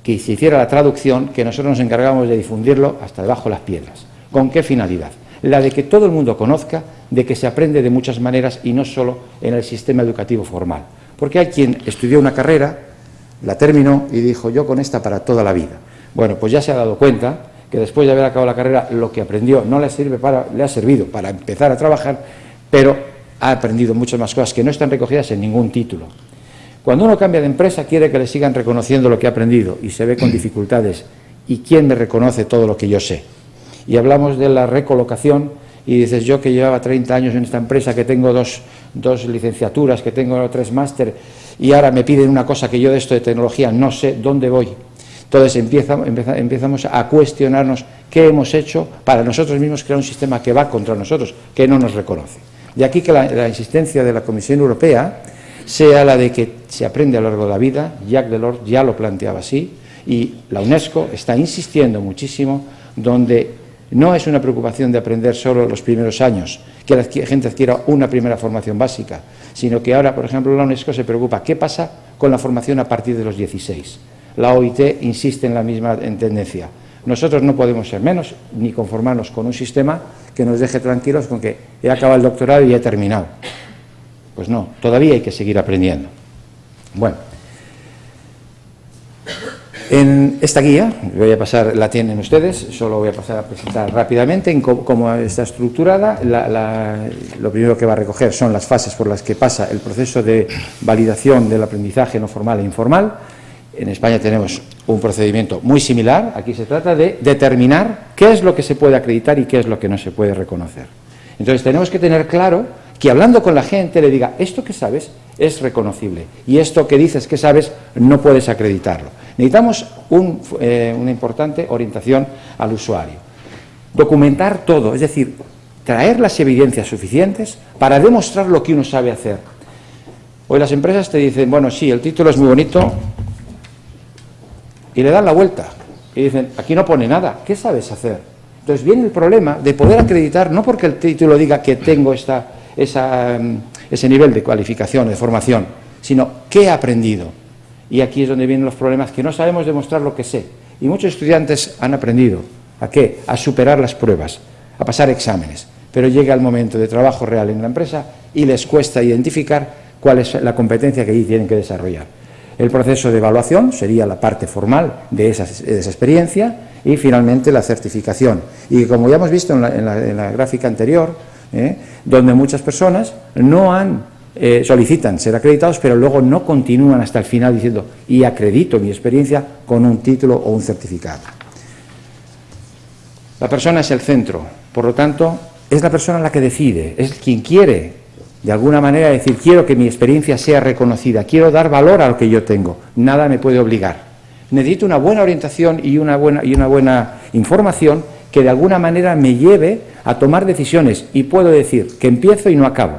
que se hiciera la traducción, que nosotros nos encargamos de difundirlo hasta debajo de las piedras. ¿Con qué finalidad? La de que todo el mundo conozca de que se aprende de muchas maneras y no solo en el sistema educativo formal. Porque hay quien estudió una carrera, la terminó y dijo, yo con esta para toda la vida. Bueno, pues ya se ha dado cuenta que después de haber acabado la carrera, lo que aprendió no le ha servido para empezar a trabajar, pero ha aprendido muchas más cosas que no están recogidas en ningún título. Cuando uno cambia de empresa, quiere que le sigan reconociendo lo que ha aprendido y se ve con dificultades. ¿Y quién me reconoce todo lo que yo sé? Y hablamos de la recolocación y dices, yo que llevaba 30 años en esta empresa, que tengo dos licenciaturas, que tengo 3 máster, y ahora me piden una cosa que yo de esto de tecnología no sé dónde voy. Entonces empezamos a cuestionarnos qué hemos hecho para nosotros mismos crear un sistema que va contra nosotros, que no nos reconoce. De aquí que la insistencia de la Comisión Europea sea la de que se aprende a lo largo de la vida. Jacques Delors ya lo planteaba así, y la UNESCO está insistiendo muchísimo, donde no es una preocupación de aprender solo los primeros años, que la gente adquiera una primera formación básica, sino que ahora, por ejemplo, la UNESCO se preocupa qué pasa con la formación a partir de los 16. La OIT insiste en la misma tendencia. Nosotros no podemos ser menos ni conformarnos con un sistema que nos deje tranquilos con que he acabado el doctorado y he terminado. Pues no, todavía hay que seguir aprendiendo. Bueno, en esta guía, la tienen ustedes, solo voy a pasar a presentar rápidamente en cómo está estructurada. Lo primero que va a recoger son las fases por las que pasa el proceso de validación del aprendizaje no formal e informal. En España tenemos un procedimiento muy similar. Aquí se trata de determinar qué es lo que se puede acreditar y qué es lo que no se puede reconocer. Entonces tenemos que tener claro que hablando con la gente le diga, esto que sabes es reconocible y esto que dices que sabes no puedes acreditarlo. Necesitamos una importante orientación al usuario. Documentar todo, es decir, traer las evidencias suficientes para demostrar lo que uno sabe hacer. Hoy las empresas te dicen, bueno, sí, el título es muy bonito, y le dan la vuelta y dicen, aquí no pone nada, ¿qué sabes hacer? Entonces viene el problema de poder acreditar, no porque el título diga que tengo ese nivel de cualificación, de formación, sino qué he aprendido. Y aquí es donde vienen los problemas, que no sabemos demostrar lo que sé. Y muchos estudiantes han aprendido, ¿a qué? A superar las pruebas, a pasar exámenes. Pero llega el momento de trabajo real en la empresa y les cuesta identificar cuál es la competencia que allí tienen que desarrollar. El proceso de evaluación sería la parte formal de esa experiencia, y finalmente la certificación. Y como ya hemos visto en la gráfica anterior, donde muchas personas solicitan ser acreditados, pero luego no continúan hasta el final diciendo, y acredito mi experiencia con un título o un certificado. La persona es el centro, por lo tanto, es la persona la que decide, es quien quiere, de alguna manera, decir, quiero que mi experiencia sea reconocida, quiero dar valor a lo que yo tengo, nada me puede obligar. Necesito una buena orientación y una buena información que de alguna manera me lleve a tomar decisiones, y puedo decir que empiezo y no acabo,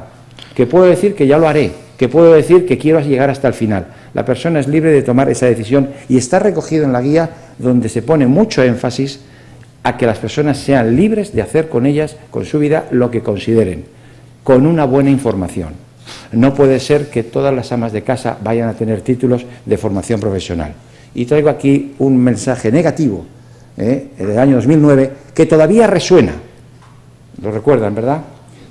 que puedo decir que ya lo haré, que puedo decir que quiero llegar hasta el final. La persona es libre de tomar esa decisión, y está recogido en la guía, donde se pone mucho énfasis a que las personas sean libres de hacer con ellas, con su vida, lo que consideren, con una buena información. No puede ser que todas las amas de casa vayan a tener títulos de formación profesional. Y traigo aquí un mensaje negativo, del año 2009, que todavía resuena. Lo recuerdan, ¿verdad?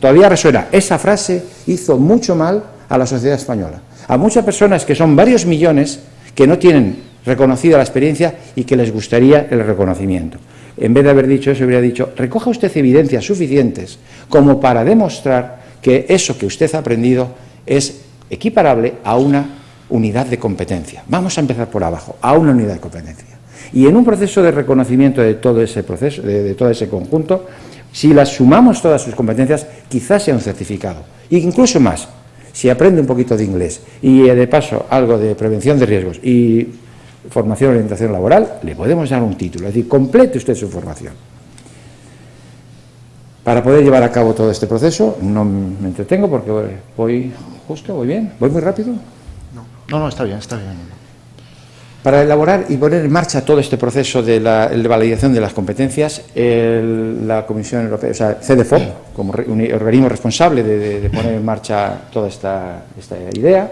Todavía resuena. Esa frase hizo mucho mal a la sociedad española. A muchas personas, que son varios millones, que no tienen reconocida la experiencia y que les gustaría el reconocimiento. En vez de haber dicho eso, hubiera dicho, recoja usted evidencias suficientes como para demostrar que eso que usted ha aprendido es equiparable a una unidad de competencia. Vamos a empezar por abajo, a una unidad de competencia. Y en un proceso de reconocimiento de todo ese proceso, de todo ese conjunto, si las sumamos todas sus competencias, quizás sea un certificado. E incluso más, si aprende un poquito de inglés y de paso algo de prevención de riesgos y formación y orientación laboral, le podemos dar un título, es decir, complete usted su formación. Para poder llevar a cabo todo este proceso, no me entretengo porque voy justo, voy bien, voy muy rápido. No, está bien, está bien. Para elaborar y poner en marcha todo este proceso de validación de las competencias, la Comisión Europea, o sea, CEDEFOP, como un organismo responsable de poner en marcha toda esta idea,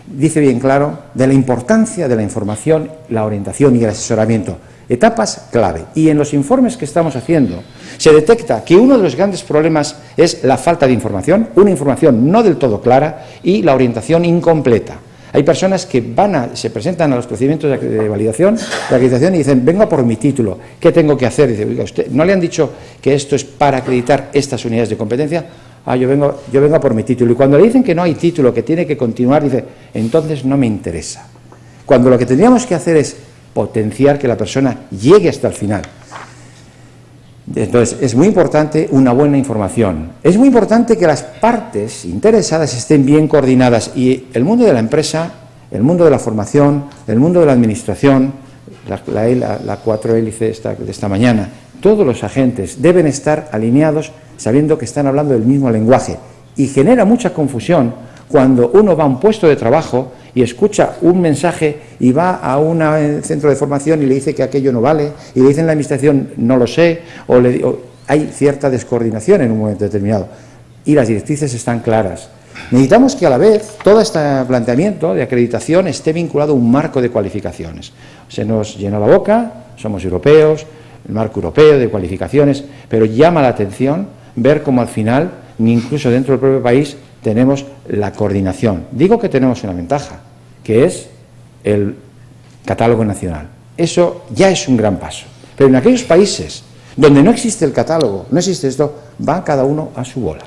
dice bien claro de la importancia de la información, la orientación y el asesoramiento. Etapas clave. Y en los informes que estamos haciendo se detecta que uno de los grandes problemas es la falta de información, una información no del todo clara y la orientación incompleta. Hay personas que se presentan a los procedimientos de validación, de acreditación y dicen, vengo a por mi título, ¿qué tengo que hacer? Dice, oiga, ¿usted no le han dicho que esto es para acreditar estas unidades de competencia? Yo vengo a por mi título. Y cuando le dicen que no hay título, que tiene que continuar, dice, entonces no me interesa. Cuando lo que tendríamos que hacer es potenciar que la persona llegue hasta el final. Entonces, es muy importante una buena información. Es muy importante que las partes interesadas estén bien coordinadas y el mundo de la empresa, el mundo de la formación, el mundo de la administración, la 4 hélice de esta mañana, todos los agentes deben estar alineados sabiendo que están hablando del mismo lenguaje y genera mucha confusión cuando uno va a un puesto de trabajo y escucha un mensaje y va a un centro de formación y le dice que aquello no vale, y le dicen en la administración no lo sé, o hay cierta descoordinación en un momento determinado. Y las directrices están claras. Necesitamos que a la vez todo este planteamiento de acreditación esté vinculado a un marco de cualificaciones. Se nos llena la boca, somos europeos, el marco europeo de cualificaciones, pero llama la atención ver cómo al final, incluso dentro del propio país, tenemos la coordinación. Digo que tenemos una ventaja, que es el catálogo nacional. Eso ya es un gran paso. Pero en aquellos países donde no existe el catálogo, no existe esto, va cada uno a su bola.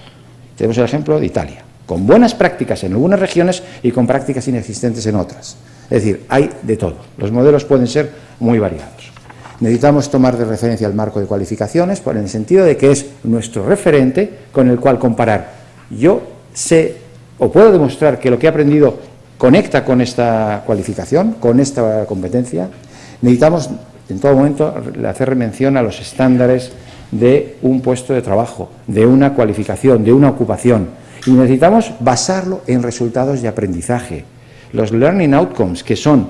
Tenemos el ejemplo de Italia, con buenas prácticas en algunas regiones y con prácticas inexistentes en otras. Es decir, hay de todo. Los modelos pueden ser muy variados. Necesitamos tomar de referencia el marco de cualificaciones, en el sentido de que es nuestro referente con el cual comparar. Yo sé o puedo demostrar que lo que he aprendido conecta con esta cualificación, con esta competencia. Necesitamos en todo momento hacer mención a los estándares de un puesto de trabajo, de una cualificación, de una ocupación. Y necesitamos basarlo en resultados de aprendizaje. Los learning outcomes, que son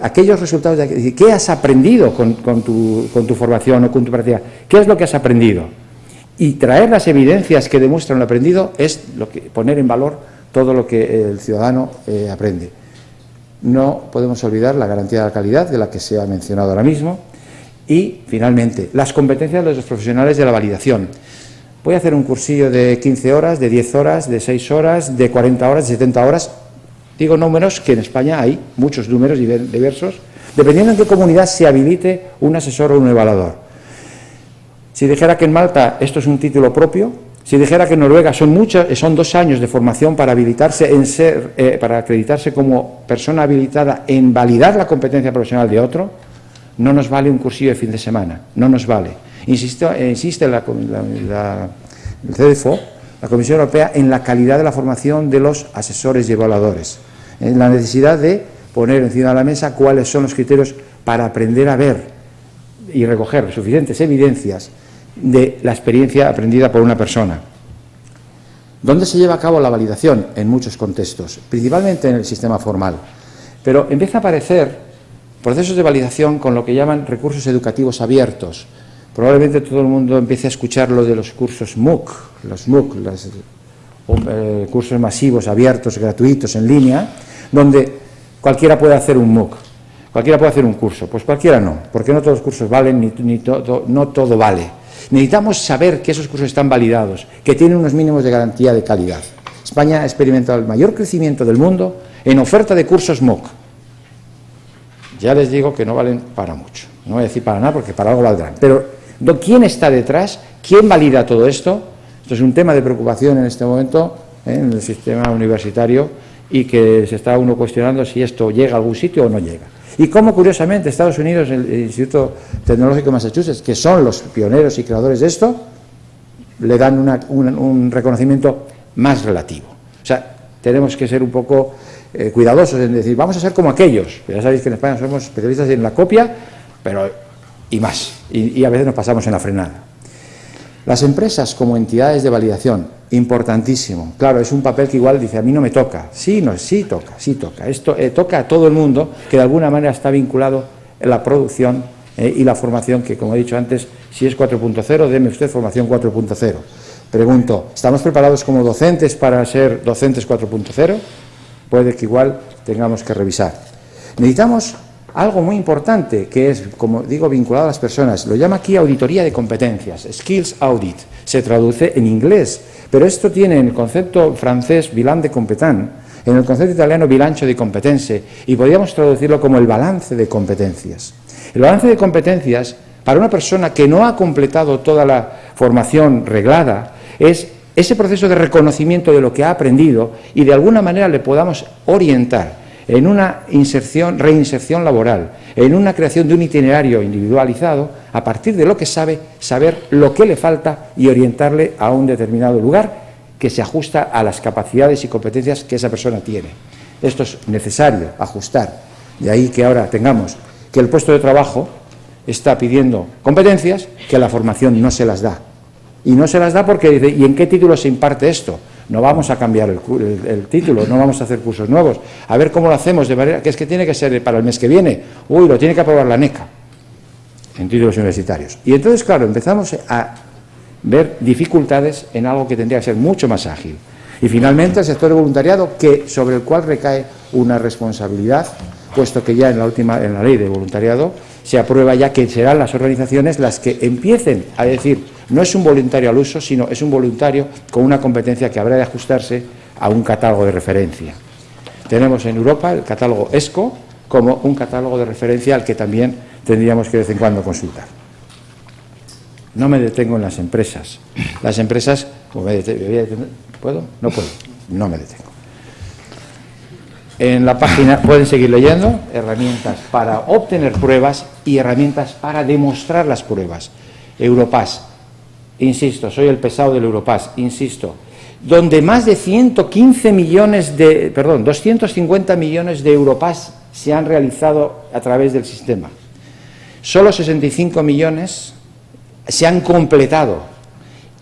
aquellos resultados de qué has aprendido con tu formación o con tu práctica, qué es lo que has aprendido. Y traer las evidencias que demuestran lo aprendido es poner en valor todo lo que el ciudadano aprende. No podemos olvidar la garantía de la calidad de la que se ha mencionado ahora mismo. Y, finalmente, las competencias de los profesionales de la validación. Voy a hacer un cursillo de 15 horas, de 10 horas, de 6 horas, de 40 horas, de 70 horas. Digo números que en España hay muchos números diversos, dependiendo en qué comunidad se habilite un asesor o un evaluador. Si dijera que en Malta esto es un título propio, si dijera que en Noruega son 2 años de formación para habilitarse para acreditarse como persona habilitada en validar la competencia profesional de otro, no nos vale un cursillo de fin de semana, no nos vale. Insiste el CEDEFOP, la Comisión Europea, en la calidad de la formación de los asesores y evaluadores, en la necesidad de poner encima de la mesa cuáles son los criterios para aprender a ver y recoger suficientes evidencias de la experiencia aprendida por una persona. ¿Dónde se lleva a cabo la validación? En muchos contextos, principalmente en el sistema formal. Pero empieza a aparecer procesos de validación con lo que llaman recursos educativos abiertos. Probablemente todo el mundo empiece a escuchar lo de los cursos MOOC, los cursos masivos, abiertos, gratuitos, en línea, donde cualquiera puede hacer un MOOC. Cualquiera puede hacer un curso, pues cualquiera no, porque no todos los cursos valen, no todo vale. Necesitamos saber que esos cursos están validados, que tienen unos mínimos de garantía de calidad. España ha experimentado el mayor crecimiento del mundo en oferta de cursos MOOC. Ya les digo que no valen para mucho, no voy a decir para nada porque para algo valdrán, pero ¿quién está detrás? ¿Quién valida todo esto? Esto es un tema de preocupación en este momento en el sistema universitario y que se está uno cuestionando si esto llega a algún sitio o no llega. Y cómo, curiosamente, Estados Unidos, el Instituto Tecnológico de Massachusetts, que son los pioneros y creadores de esto, le dan un reconocimiento más relativo. O sea, tenemos que ser un poco cuidadosos en decir, vamos a ser como aquellos. Ya sabéis que en España somos especialistas en la copia, pero y más. Y a veces nos pasamos en la frenada. Las empresas como entidades de validación, importantísimo. Claro, es un papel que igual dice, a mí no me toca. Sí, no, sí toca, sí toca. Esto toca a todo el mundo que de alguna manera está vinculado en la producción y la formación, que como he dicho antes, si es 4.0, deme usted formación 4.0. Pregunto, ¿estamos preparados como docentes para ser docentes 4.0? Puede que igual tengamos que revisar. Necesitamos algo muy importante, que es, como digo, vinculado a las personas. Lo llama aquí auditoría de competencias, Skills Audit. Se traduce en inglés, pero esto tiene en el concepto francés bilan de compétence, en el concepto italiano bilancio di competenze, y podríamos traducirlo como el balance de competencias. El balance de competencias, para una persona que no ha completado toda la formación reglada, es ese proceso de reconocimiento de lo que ha aprendido y de alguna manera le podamos orientar en una reinserción laboral, en una creación de un itinerario individualizado, a partir de lo que sabe, saber lo que le falta y orientarle a un determinado lugar que se ajusta a las capacidades y competencias que esa persona tiene. Esto es necesario, ajustar. De ahí que ahora tengamos que el puesto de trabajo está pidiendo competencias que la formación no se las da. Y no se las da porque dice, ¿y en qué título se imparte esto? No vamos a cambiar el título, no vamos a hacer cursos nuevos. A ver cómo lo hacemos, de manera que es que tiene que ser para el mes que viene. Uy, lo tiene que aprobar la NECA, en títulos universitarios. Y entonces, claro, empezamos a ver dificultades en algo que tendría que ser mucho más ágil. Y finalmente, el sector de voluntariado, sobre el cual recae una responsabilidad, puesto que ya en la ley de voluntariado se aprueba ya que serán las organizaciones las que empiecen a decir, no es un voluntario al uso, sino es un voluntario con una competencia que habrá de ajustarse a un catálogo de referencia. Tenemos en Europa el catálogo ESCO como un catálogo de referencia al que también tendríamos que de vez en cuando consultar. No me detengo en las empresas. Las empresas, ¿puedo? No puedo, no me detengo. En la página pueden seguir leyendo herramientas para obtener pruebas y herramientas para demostrar las pruebas. Europass, insisto, soy el pesado del Europass, insisto, donde más de 250 millones de Europass se han realizado a través del sistema. Solo 65 millones se han completado.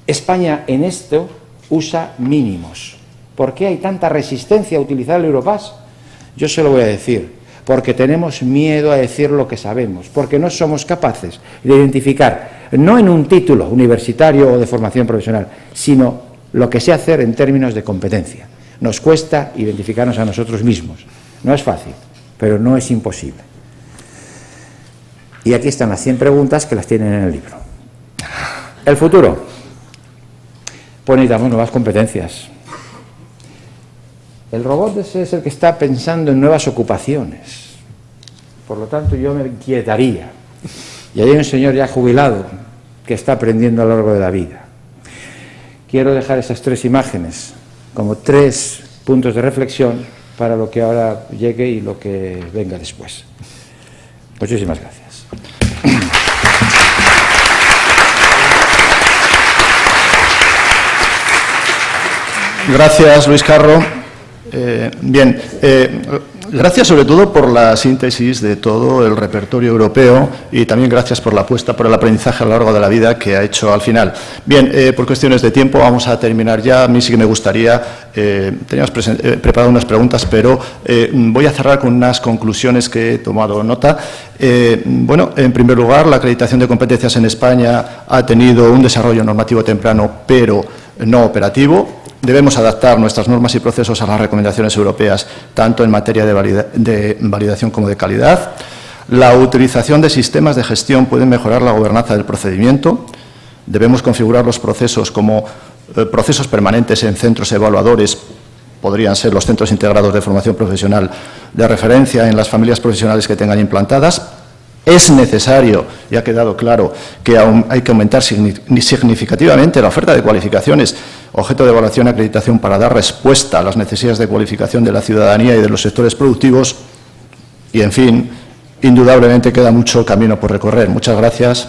España en esto usa mínimos. ¿Por qué hay tanta resistencia a utilizar el Europass? Yo se lo voy a decir, porque tenemos miedo a decir lo que sabemos, porque no somos capaces de identificar, no en un título universitario o de formación profesional, sino lo que sé hacer en términos de competencia. Nos cuesta identificarnos a nosotros mismos. No es fácil, pero no es imposible. Y aquí están las 100 preguntas que las tienen en el libro. El futuro. Pues necesitamos nuevas competencias. El robot ese es el que está pensando en nuevas ocupaciones. Por lo tanto, yo me inquietaría. Y hay un señor ya jubilado que está aprendiendo a lo largo de la vida. Quiero dejar esas 3 imágenes como 3 puntos de reflexión para lo que ahora llegue y lo que venga después. Muchísimas gracias. Gracias, Luis Carro. Gracias sobre todo por la síntesis de todo el repertorio europeo y también gracias por la apuesta por el aprendizaje a lo largo de la vida que ha hecho al final. Bien, por cuestiones de tiempo vamos a terminar ya. A mí sí que me gustaría, teníamos preparado unas preguntas, pero voy a cerrar con unas conclusiones que he tomado nota. Bueno, en primer lugar, la acreditación de competencias en España ha tenido un desarrollo normativo temprano, pero no operativo. Debemos adaptar nuestras normas y procesos a las recomendaciones europeas, tanto en materia de validación como de calidad. La utilización de sistemas de gestión puede mejorar la gobernanza del procedimiento. Debemos configurar los procesos como procesos permanentes en centros evaluadores, podrían ser los centros integrados de formación profesional de referencia en las familias profesionales que tengan implantadas. Es necesario, y ha quedado claro, que hay que aumentar significativamente la oferta de cualificaciones objeto de evaluación y acreditación para dar respuesta a las necesidades de cualificación de la ciudadanía y de los sectores productivos. Y, en fin, indudablemente queda mucho camino por recorrer. Muchas gracias.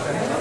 Gracias.